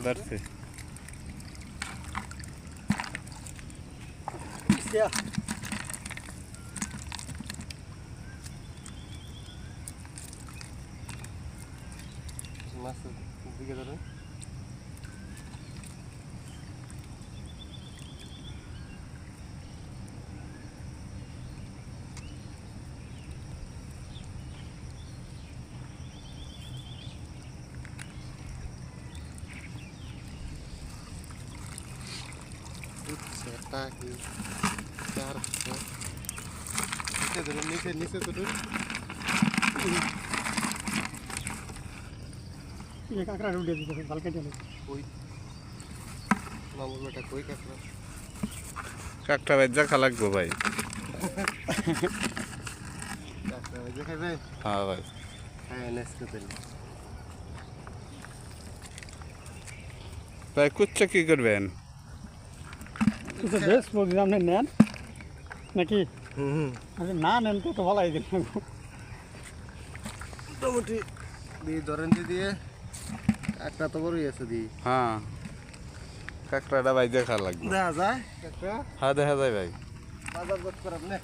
ধরছে মাছের দিকে ধরে নিচে ধরুন কাঁকড়া উঠে দিতে ভালকে চলে কই মামুর বেটা কই কাঁকড়া কাকটা বেজা খা লাগবো ভাই কাঁকড়া ভেজে খাবে হ্যাঁ ভাই হ্যাঁ নেসকে দিল ভাই কুচ্চা কি করবেন তো বেশ বলছি আপনি নেন নাকি হুম আরে না নেন তো ভালোই দিন মোটামুটি দিয়ে ধরেন দিয়ে একটা তো বড়ই আছে দি হ্যাঁ কাকড়াটা ভাই দেখা লাগবে দেখা যায় কাঁকড়া হ্যাঁ দেখা যায় ভাই বাজার করতে পারেন না